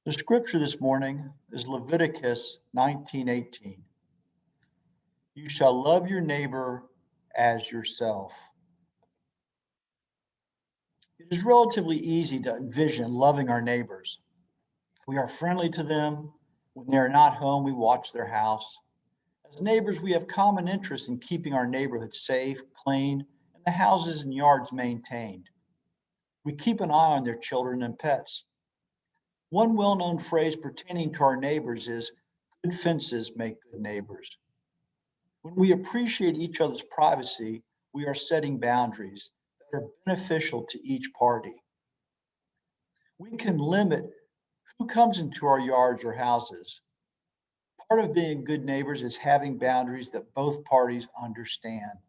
The scripture this morning is Leviticus 19:18. You shall love your neighbor as yourself. It is relatively easy to envision loving our neighbors. We are friendly to them. When they are not home, we watch their house. As neighbors, we have common interests in keeping our neighborhood safe, clean, and the houses and yards maintained. We keep an eye on their children and pets. One well-known phrase pertaining to our neighbors is, good fences make good neighbors. When we appreciate each other's privacy, we are setting boundaries that are beneficial to each party. We can limit who comes into our yards or houses. Part of being good neighbors is having boundaries that both parties understand.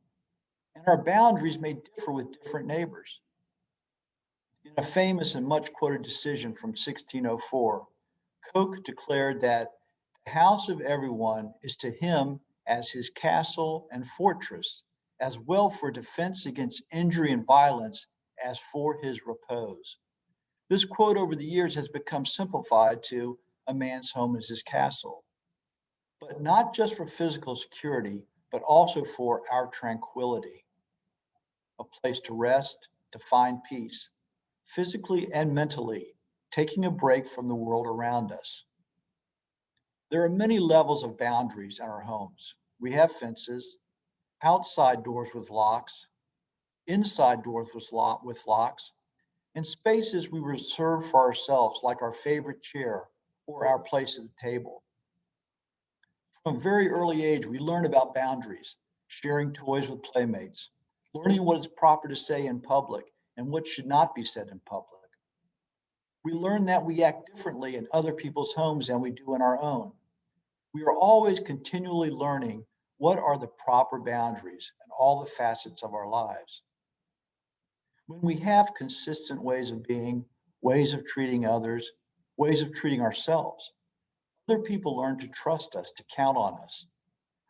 And our boundaries may differ with different neighbors. In a famous and much quoted decision from 1604, Coke declared that the house of everyone is to him as his castle and fortress, as well for defense against injury and violence as for his repose. This quote over the years has become simplified to a man's home is his castle, but not just for physical security, but also for our tranquility, a place to rest, to find peace, physically and mentally, taking a break from the world around us. There are many levels of boundaries in our homes. We have fences, outside doors with locks, inside doors with locks, and spaces we reserve for ourselves, like our favorite chair or our place at the table. From a very early age, we learn about boundaries, sharing toys with playmates, learning what is proper to say in public and what should not be said in public. We learn that we act differently in other people's homes than we do in our own. We are always continually learning what are the proper boundaries in all the facets of our lives. When we have consistent ways of being, ways of treating others, ways of treating ourselves, other people learn to trust us, to count on us.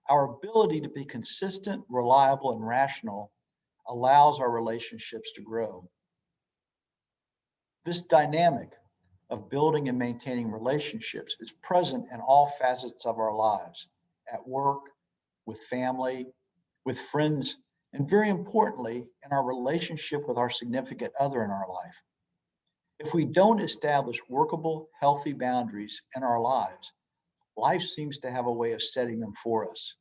Our ability to be consistent, reliable, and rational allows our relationships to grow. This dynamic of building and maintaining relationships is present in all facets of our lives, at work, with family, with friends, and very importantly, in our relationship with our significant other in our life. If we don't establish workable, healthy boundaries in our lives, life seems to have a way of setting them for us.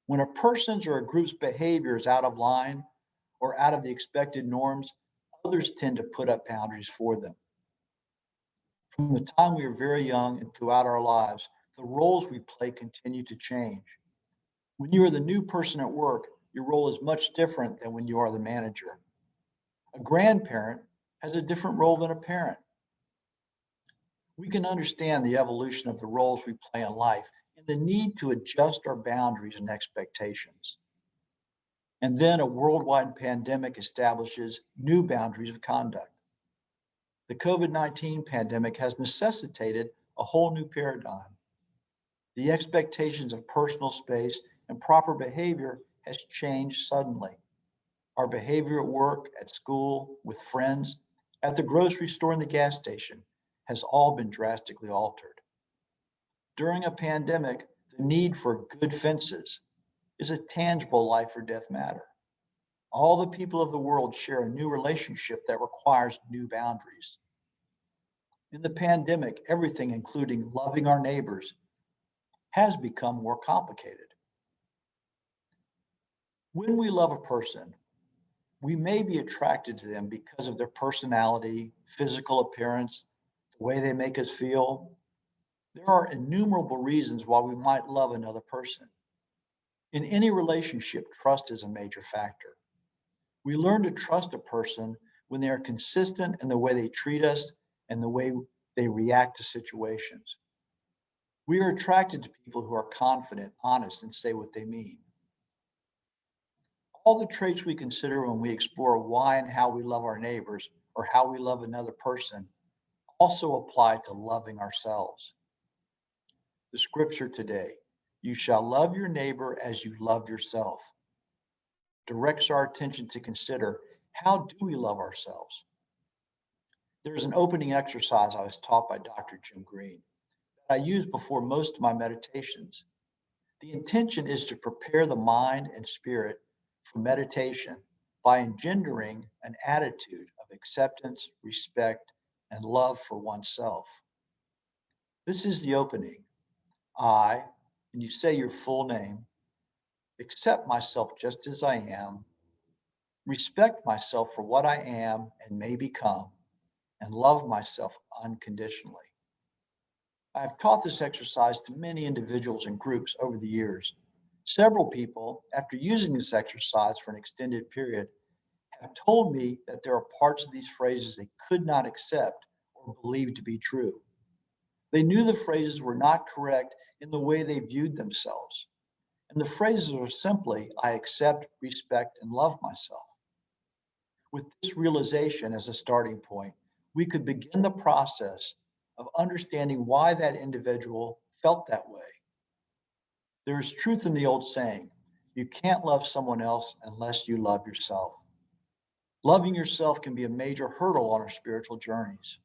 When a person's or a group's behavior is out of line or out of the expected norms, others tend to put up boundaries for them. From the time we are very young and throughout our lives, the roles we play continue to change. When you are the new person at work, your role is much different than when you are the manager. A grandparent has a different role than a parent. We can understand the evolution of the roles we play in life and the need to adjust our boundaries and expectations. And then a worldwide pandemic establishes new boundaries of conduct. The COVID-19 pandemic has necessitated a whole new paradigm. The expectations of personal space and proper behavior has changed suddenly. Our behavior at work, at school, with friends, at the grocery store and the gas station has all been drastically altered. During a pandemic, the need for good fences is a tangible life or death matter. All the people of the world share a new relationship that requires new boundaries. In the pandemic, everything, including loving our neighbors, has become more complicated. When we love a person, we may be attracted to them because of their personality, physical appearance, the way they make us feel. There are innumerable reasons why we might love another person. In any relationship, trust is a major factor. We learn to trust a person when they are consistent in the way they treat us and the way they react to situations. We are attracted to people who are confident, honest, and say what they mean. All the traits we consider when we explore why and how we love our neighbors or how we love another person also apply to loving ourselves. The scripture today, you shall love your neighbor as you love yourself, directs our attention to consider, how do we love ourselves? There's an opening exercise I was taught by Dr. Jim Green that I use before most of my meditations. The intention is to prepare the mind and spirit for meditation by engendering an attitude of acceptance, respect, and love for oneself. This is the opening. I, and you say your full name, accept myself just as I am, respect myself for what I am and may become, and love myself unconditionally. I have taught this exercise to many individuals and groups over the years. Several people, after using this exercise for an extended period, have told me that there are parts of these phrases they could not accept or believe to be true. They knew the phrases were not correct in the way they viewed themselves. And the phrases are simply, I accept, respect, and love myself. With this realization as a starting point, we could begin the process of understanding why that individual felt that way. There is truth in the old saying, you can't love someone else unless you love yourself. Loving yourself can be a major hurdle on our spiritual journeys.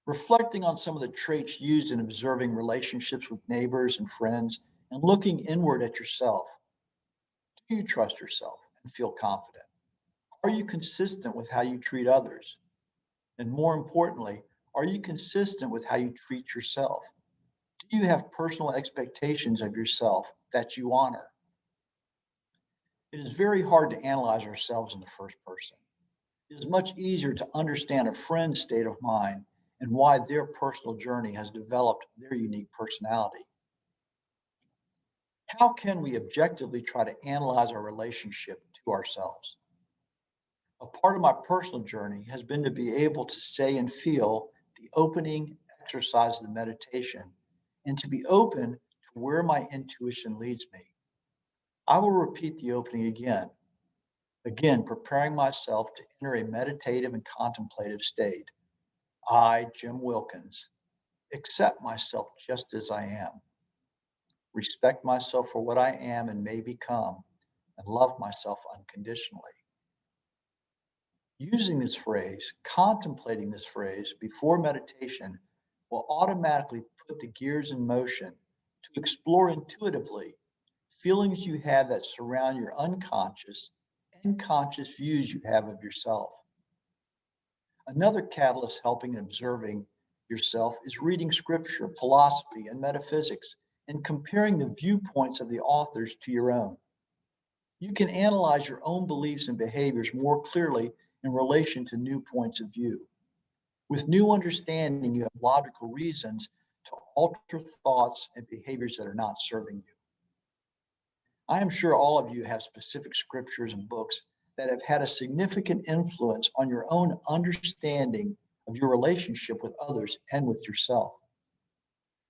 Reflecting on some of the traits used in observing relationships with neighbors and friends and looking inward at yourself. Do you trust yourself and feel confident? Are you consistent with how you treat others? And more importantly, are you consistent with how you treat yourself? Do you have personal expectations of yourself that you honor? It is very hard to analyze ourselves in the first person. It is much easier to understand a friend's state of mind and why their personal journey has developed their unique personality. How can we objectively try to analyze our relationship to ourselves? A part of my personal journey has been to be able to say and feel the opening exercise of the meditation and to be open to where my intuition leads me. I will repeat the opening again, preparing myself to enter a meditative and contemplative state. I, Jim Wilkins, accept myself just as I am, respect myself for what I am and may become, and love myself unconditionally. Using this phrase, contemplating this phrase before meditation will automatically put the gears in motion to explore intuitively feelings you have that surround your unconscious and conscious views you have of yourself. Another catalyst helping observing yourself is reading scripture, philosophy, and metaphysics and comparing the viewpoints of the authors to your own. You can analyze your own beliefs and behaviors more clearly in relation to new points of view. With new understanding, you have logical reasons to alter thoughts and behaviors that are not serving you. I am sure all of you have specific scriptures and books that have had a significant influence on your own understanding of your relationship with others and with yourself.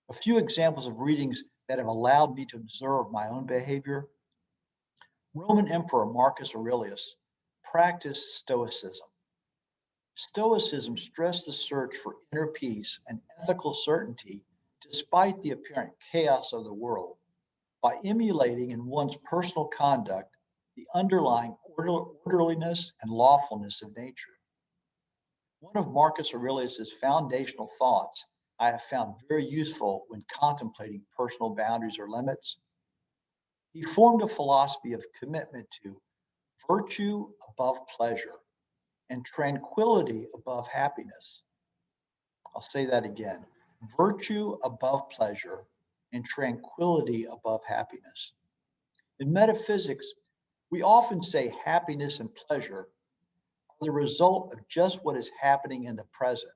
A few examples of readings that have allowed me to observe my own behavior. Roman Emperor Marcus Aurelius practiced Stoicism. Stoicism stressed the search for inner peace and ethical certainty despite the apparent chaos of the world by emulating in one's personal conduct the underlying orderliness and lawfulness of nature. One of Marcus Aurelius's foundational thoughts I have found very useful when contemplating personal boundaries or limits. He formed a philosophy of commitment to virtue above pleasure and tranquility above happiness. I'll say that again. Virtue above pleasure and tranquility above happiness. In metaphysics, we often say happiness and pleasure are the result of just what is happening in the present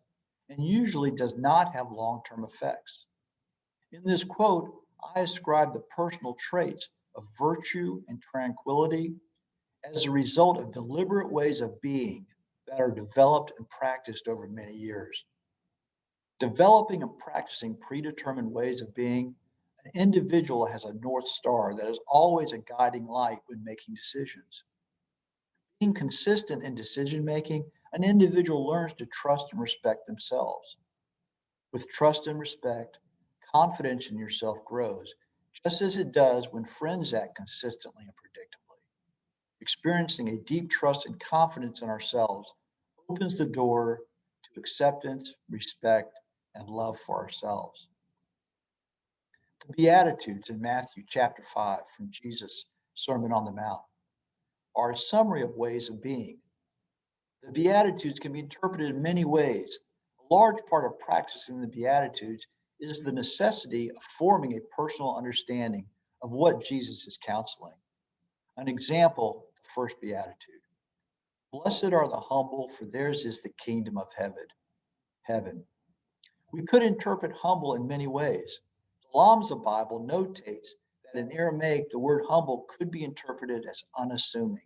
and usually does not have long-term effects. In this quote, I ascribe the personal traits of virtue and tranquility as a result of deliberate ways of being that are developed and practiced over many years. Developing and practicing predetermined ways of being, an individual has a North Star that is always a guiding light when making decisions. Being consistent in decision making, an individual learns to trust and respect themselves. With trust and respect, confidence in yourself grows, just as it does when friends act consistently and predictably. Experiencing a deep trust and confidence in ourselves opens the door to acceptance, respect, and love for ourselves. The Beatitudes in Matthew chapter 5 from Jesus' Sermon on the Mount are a summary of ways of being. The Beatitudes can be interpreted in many ways. A large part of practicing the Beatitudes is the necessity of forming a personal understanding of what Jesus is counseling. An example, the first Beatitude. Blessed are the humble, for theirs is the kingdom of heaven. We could interpret humble in many ways. The Lambda Bible notates that in Aramaic, the word humble could be interpreted as unassuming.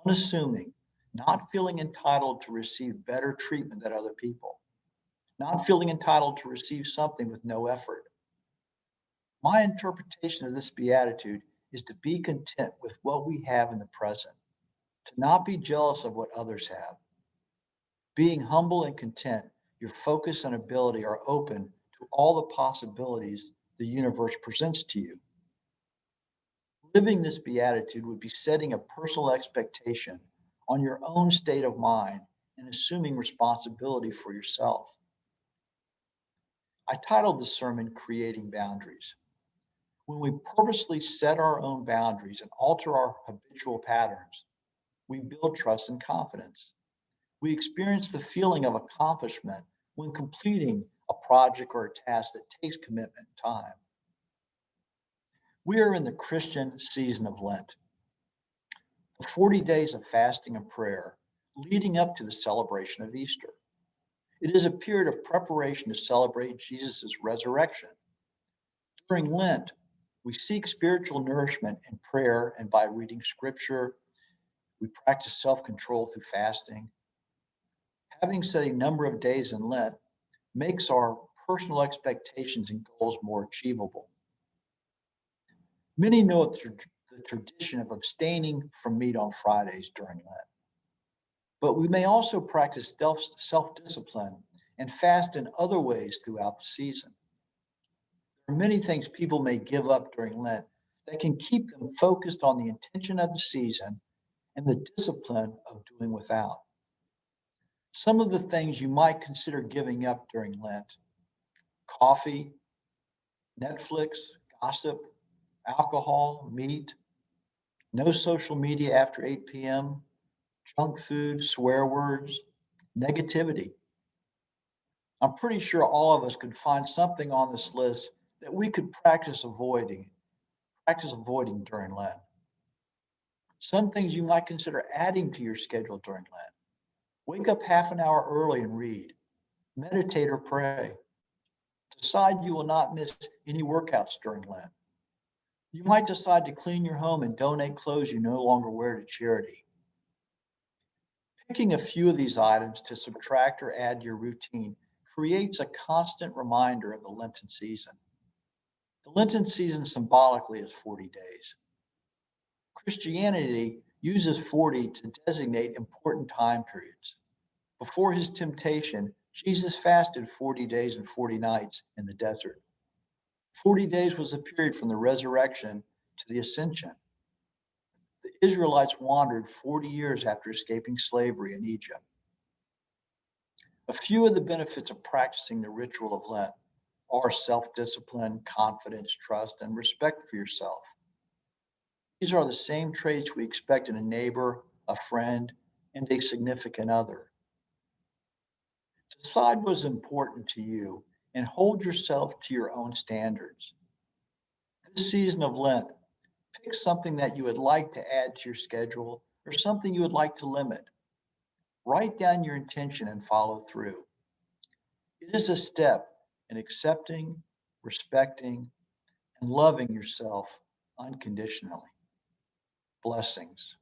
Unassuming, not feeling entitled to receive better treatment than other people, not feeling entitled to receive something with no effort. My interpretation of this beatitude is to be content with what we have in the present, to not be jealous of what others have. Being humble and content, your focus and ability are open to all the possibilities the universe presents to you. Living this beatitude would be setting a personal expectation on your own state of mind and assuming responsibility for yourself. I titled the sermon, Creating Boundaries. When we purposely set our own boundaries and alter our habitual patterns, we build trust and confidence. We experience the feeling of accomplishment when completing a project or a task that takes commitment and time. We are in the Christian season of Lent, the 40 days of fasting and prayer leading up to the celebration of Easter. It is a period of preparation to celebrate Jesus' resurrection. During Lent, we seek spiritual nourishment in prayer and by reading scripture. We practice self-control through fasting. Having set a number of days in Lent makes our personal expectations and goals more achievable. Many know the tradition of abstaining from meat on Fridays during Lent, but we may also practice self-discipline and fast in other ways throughout the season. There are many things people may give up during Lent that can keep them focused on the intention of the season and the discipline of doing without. Some of the things you might consider giving up during Lent: coffee, Netflix, gossip, alcohol, meat, no social media after 8 p.m., junk food, swear words, negativity. I'm pretty sure all of us could find something on this list that we could practice avoiding during Lent. Some things you might consider adding to your schedule during Lent. Wake up half an hour early and read, meditate or pray. Decide you will not miss any workouts during Lent. You might decide to clean your home and donate clothes you no longer wear to charity. Picking a few of these items to subtract or add to your routine creates a constant reminder of the Lenten season. The Lenten season symbolically is 40 days. Christianity uses 40 to designate important time periods. Before his temptation, Jesus fasted 40 days and 40 nights in the desert. 40 days was the period from the resurrection to the ascension. The Israelites wandered 40 years after escaping slavery in Egypt. A few of the benefits of practicing the ritual of Lent are self-discipline, confidence, trust, and respect for yourself. These are the same traits we expect in a neighbor, a friend, and a significant other. Decide what is important to you and hold yourself to your own standards. This season of Lent, pick something that you would like to add to your schedule or something you would like to limit. Write down your intention and follow through. It is a step in accepting, respecting, and loving yourself unconditionally. Blessings.